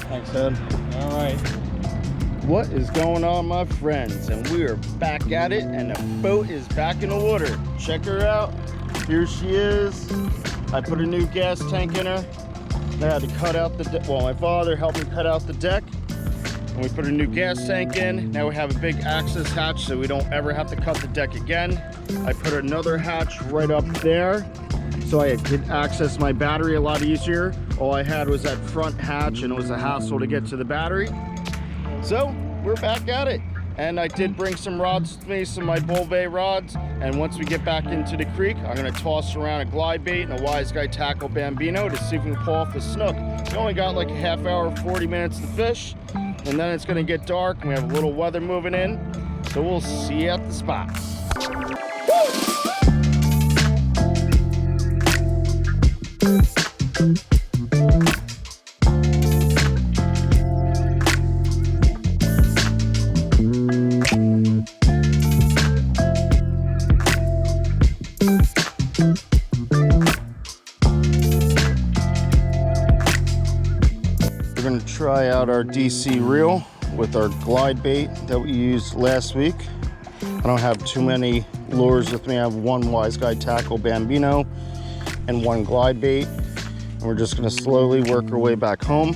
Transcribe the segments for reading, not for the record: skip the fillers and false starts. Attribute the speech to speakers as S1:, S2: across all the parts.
S1: Thanks, Ed. All right. What is going on, my friends? And we are back at it, and the boat is back in the water. Check her out. Here she is. I put a new gas tank in her. I had to cut out the deck. Well, my father helped me cut out the deck. And we put a new gas tank in. Now we have a big access hatch so we don't ever have to cut the deck again. I put another hatch right up there so I could access my battery a lot easier. All I had was that front hatch and it was a hassle to get to the battery. So we're back at it. And I did bring some rods with me, some of my bull bay rods. And once we get back into the creek, I'm gonna toss around a glide bait and a Wise Guy tackle bambino to see if we can pull off the snook. We only got like a half hour, 40 minutes to fish. And then it's gonna get dark and we have a little weather moving in. So we'll see you at the spot. We're going to try out our DC reel with our glide bait that we used last week. I don't have too many lures with me. I have one Wise Guy tackle bambino and one glide bait. And we're just going to slowly work our way back home.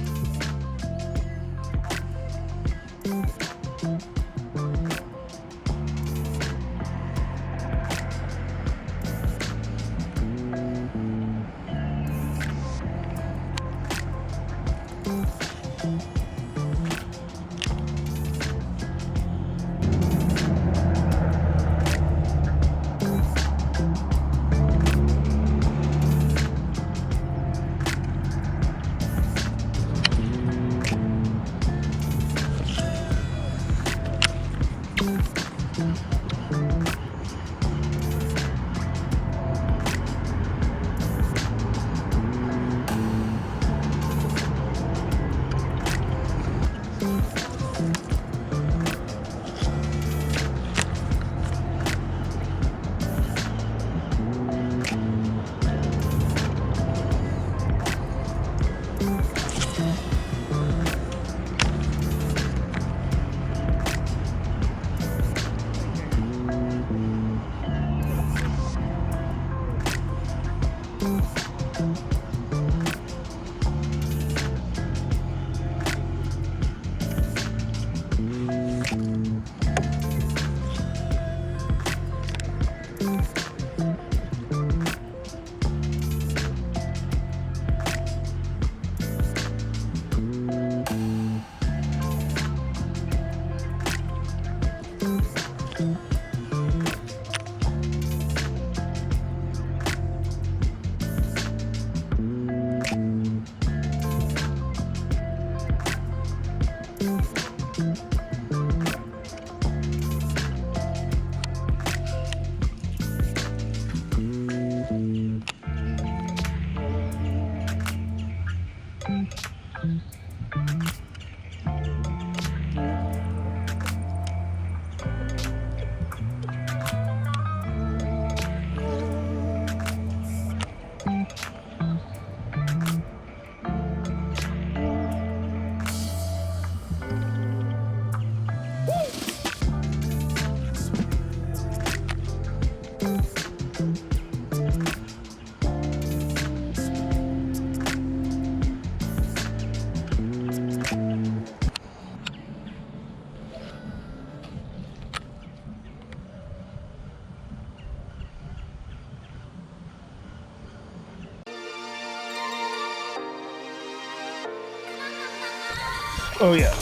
S1: Oh yeah,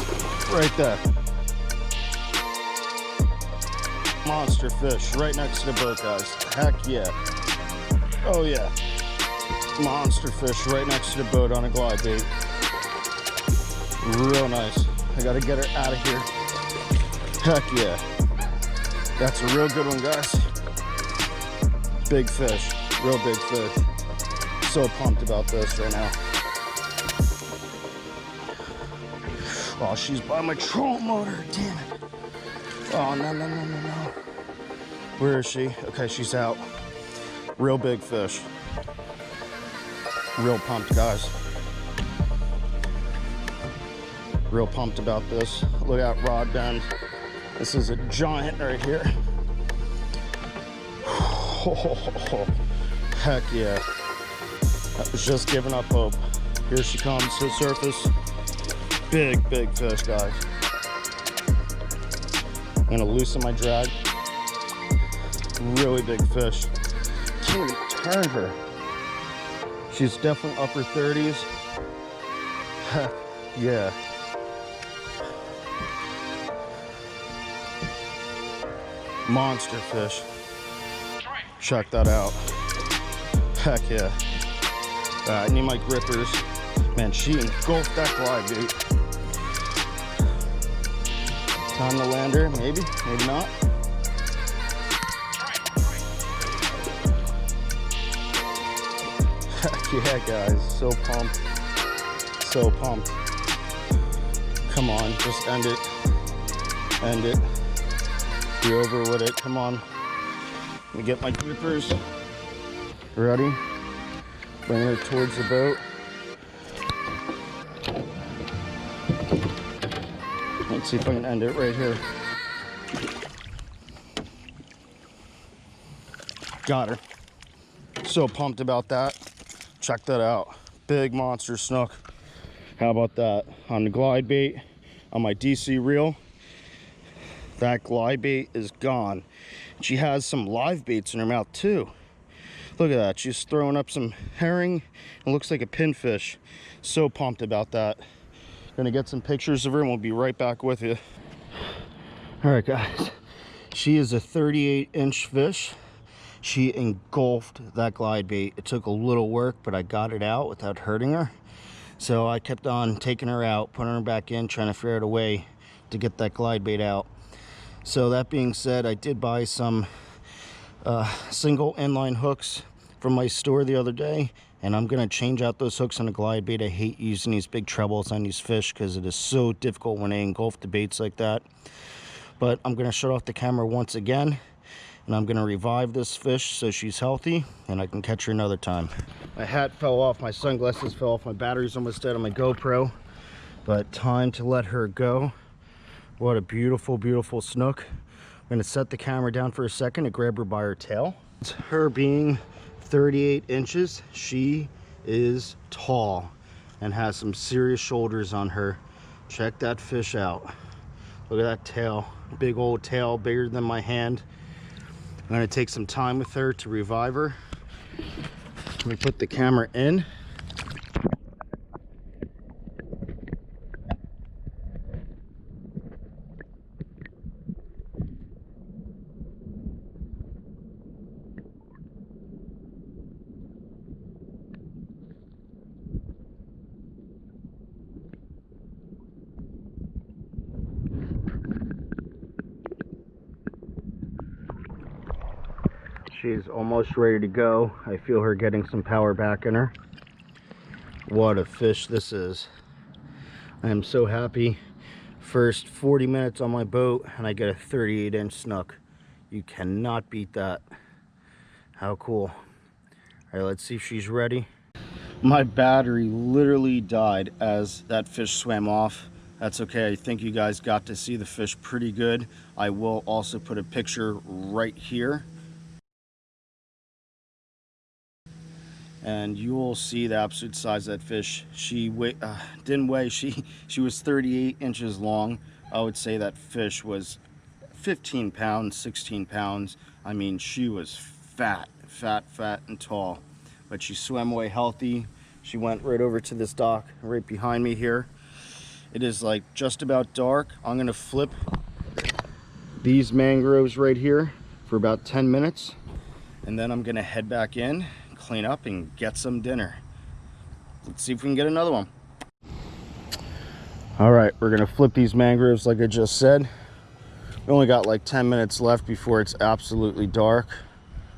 S1: right there. Monster fish right next to the boat, guys. Heck yeah. Oh yeah. Monster fish right next to the boat on a glide bait. Real nice. I gotta get her out of here. Heck yeah. That's a real good one, guys. Big fish. Real big fish. So pumped about this right now. Oh, she's by my trolling motor. Damn it. Oh, no, no, no, no, no. Where is she? Okay, she's out. Real big fish. Real pumped, guys. Real pumped about this. Look at rod bend. This is a giant right here. Oh, heck yeah. I was just giving up hope. Here she comes to the surface. Big, big fish, guys. I'm gonna loosen my drag. Really big fish. Can't even turn her. She's definitely upper 30s. Heck yeah. Monster fish. Check that out. Heck yeah. I need my grippers. Man, she engulfed that glide bait. Time to land her, maybe, maybe not. Heck yeah, guys, so pumped. So pumped. Come on, just end it. End it. Be over with it, come on. Let me get my grippers. Ready? Bring her towards the boat. Let's see if I can end it right here. Got her. So pumped about that. Check that out. Big monster snook. How about that? On the glide bait, on my DC reel. That glide bait is gone. She has some live baits in her mouth too. Look at that. She's throwing up some herring. It looks like a pinfish. So pumped about that. Gonna get some pictures of her and we'll be right back with you. All right, guys. She is a 38-inch fish. She engulfed that glide bait. It took a little work, but I got it out without hurting her. So I kept on taking her out, putting her back in, trying to figure out a way to get that glide bait out. So that being said, I did buy some single inline hooks from my store the other day, and I'm gonna change out those hooks on the glide bait. I hate using these big trebles on these fish because it is so difficult when they engulf the baits like that. But I'm gonna shut off the camera once again, and I'm gonna revive this fish so she's healthy and I can catch her another time. My hat fell off, my sunglasses fell off, my battery's almost dead on my GoPro, but time to let her go. What a beautiful, beautiful snook. I'm gonna set the camera down for a second to grab her by her tail. It's her being 38 inches, she is tall and has some serious shoulders on her. Check that fish out. Look at that tail, big old tail, bigger than my hand. I'm gonna take some time with her to revive her. Let me put the camera in. She's almost ready to go. I feel her getting some power back in her. What a fish this is. I am so happy. First 40 minutes on my boat and I get a 38-inch snook. You cannot beat that. How cool. All right, let's see if she's ready. My battery literally died as that fish swam off. That's okay. I think you guys got to see the fish pretty good. I will also put a picture right here, and you will see the absolute size of that fish. She didn't weigh, she was 38 inches long. I would say that fish was 15 pounds, 16 pounds. I mean, she was fat and tall, but she swam away healthy. She went right over to this dock right behind me here, It is like just about dark. I'm gonna flip these mangroves right here for about 10 minutes, and then I'm gonna head back in, clean up, and get some dinner. Let's see if we can get another one. All right, we're gonna flip these mangroves like I just said. We only got like 10 minutes left before it's absolutely dark,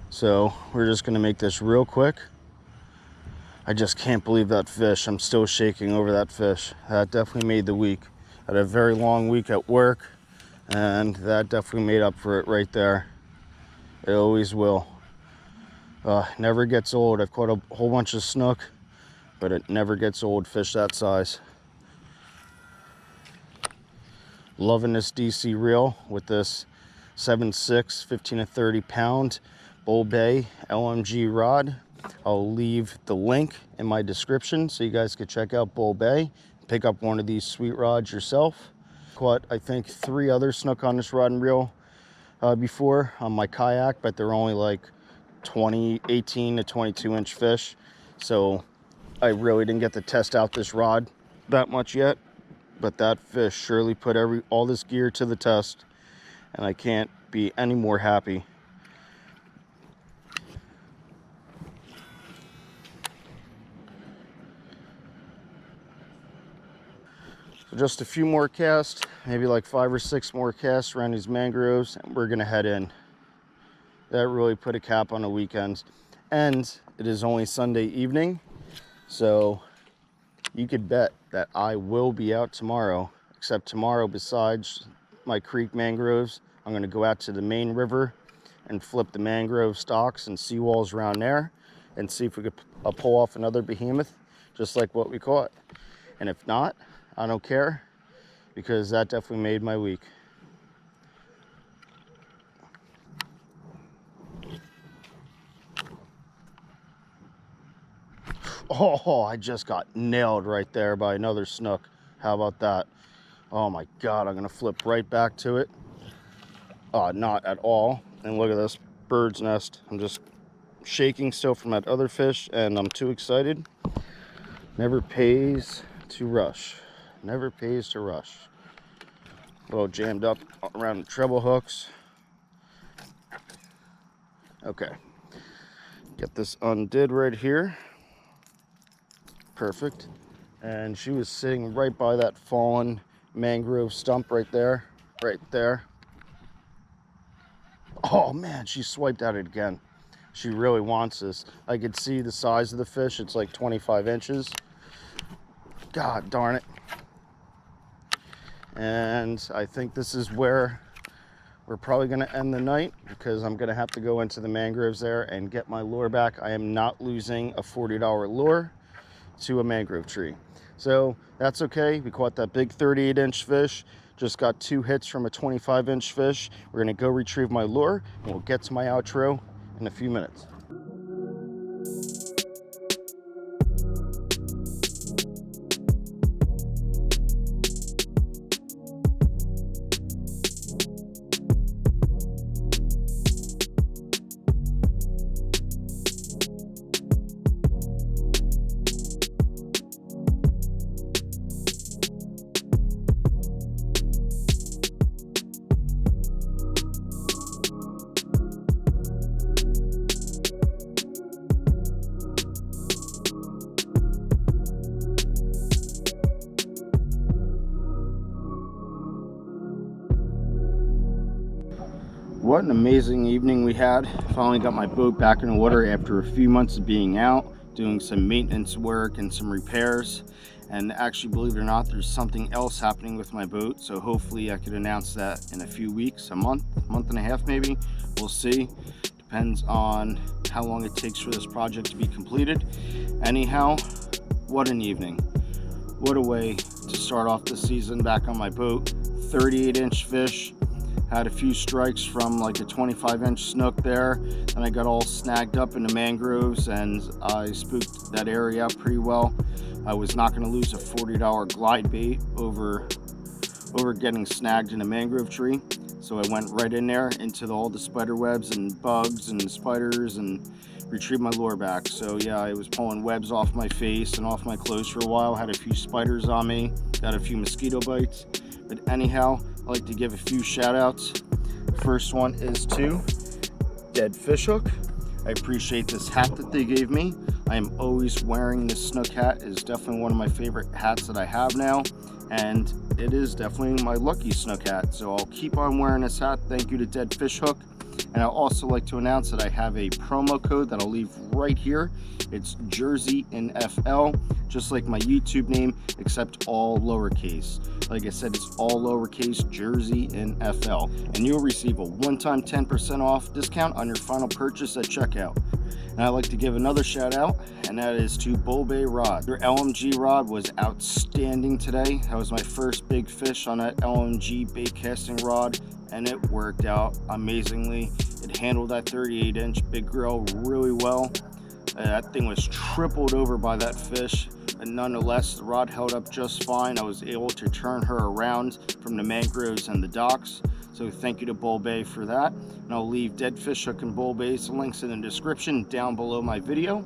S1: so we're just gonna make this real quick. I just can't believe that fish. I'm still shaking over that fish. That definitely made the week. I had a very long week at work, and that definitely made up for it right there. It always will. Never gets old. I've caught a whole bunch of snook, but it never gets old, fish that size. Loving this DC reel with this 7.6, 15 to 30 pound Bull Bay LMG rod. I'll leave the link in my description so you guys can check out Bull Bay, pick up one of these sweet rods yourself. Caught, I think, 3 other snook on this rod and reel before on my kayak, but they're only like 18 to 22 inch fish, so I really didn't get to test out this rod that much yet. But that fish surely put all this gear to the test, and I can't be any more happy. So just a few more casts, maybe like 5 or 6 more casts around these mangroves, and we're gonna head in. That really put a cap on the weekend. And it is only Sunday evening, so you could bet that I will be out tomorrow. Except tomorrow, besides my creek mangroves, I'm gonna go out to the main river and flip the mangrove stalks and seawalls around there and see if we could pull off another behemoth, just like what we caught. And if not, I don't care, because that definitely made my week. Oh, I just got nailed right there by another snook. How about that? Oh my God, I'm gonna flip right back to it. Not at all. And look at this bird's nest. I'm just shaking still from that other fish, and I'm too excited. Never pays to rush. Never pays to rush. A little jammed up around the treble hooks. Okay, get this undid right here. Perfect. And she was sitting right by that fallen mangrove stump right there. Right there. Oh man, she swiped at it again. She really wants this. I could see the size of the fish. It's like 25 inches. God darn it. And I think this is where we're probably going to end the night, because I'm going to have to go into the mangroves there and get my lure back. I am not losing a $40 lure to a mangrove tree. So that's okay. We caught that big 38-inch fish. Just got 2 hits from a 25-inch fish. We're going to go retrieve my lure, and we'll get to my outro in a few minutes. What an amazing evening we had. Finally got my boat back in the water after a few months of being out, doing some maintenance work and some repairs. And actually, believe it or not, there's something else happening with my boat. So hopefully I could announce that in a few weeks, a month and a half maybe. We'll see. Depends on how long it takes for this project to be completed. Anyhow, what an evening. What a way to start off the season back on my boat. 38-inch fish. Had a few strikes from like a 25-inch snook there, and I got all snagged up in the mangroves, and I spooked that area up pretty well. I was not going to lose a $40 glide bait over getting snagged in a mangrove tree. So I went right in there into all the spider webs and bugs and spiders and retrieved my lure back. So yeah, I was pulling webs off my face and off my clothes for a while. Had a few spiders on me, got a few mosquito bites. But anyhow, I'd like to give a few shout outs. First one is to DEADFISHHOOK. I appreciate this hat that they gave me. I am always wearing this Snook hat. It is definitely one of my favorite hats that I have now, and it is definitely my lucky Snook hat. So I'll keep on wearing this hat. Thank you to DEADFISHHOOK. And I'd also like to announce that I have a promo code that I'll leave right here. It's Jersey in FL, just like my YouTube name, except all lowercase. Like I said, it's all lowercase, Jersey in FL. And you'll receive a one-time 10% off discount on your final purchase at checkout. And I'd like to give another shout out, and that is to Bull Bay Rod. Their LMG rod was outstanding today. That was my first big fish on that LMG bait casting rod, and it worked out amazingly. It handled that 38-inch big grill really well. That thing was tripled over by that fish, but nonetheless the rod held up just fine. I was able to turn her around from the mangroves and the docks. So thank you to Bull Bay for that. And I'll leave DEADFISHHOOK and Bull Bay's links in the description down below my video.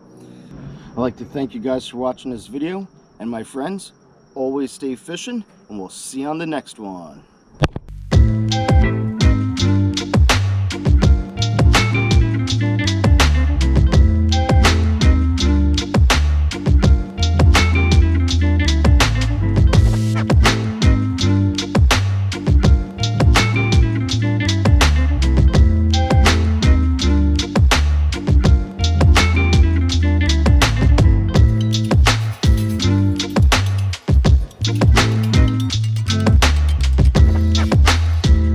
S1: I'd like to thank you guys for watching this video. And my friends, always stay fishing, and we'll see you on the next one.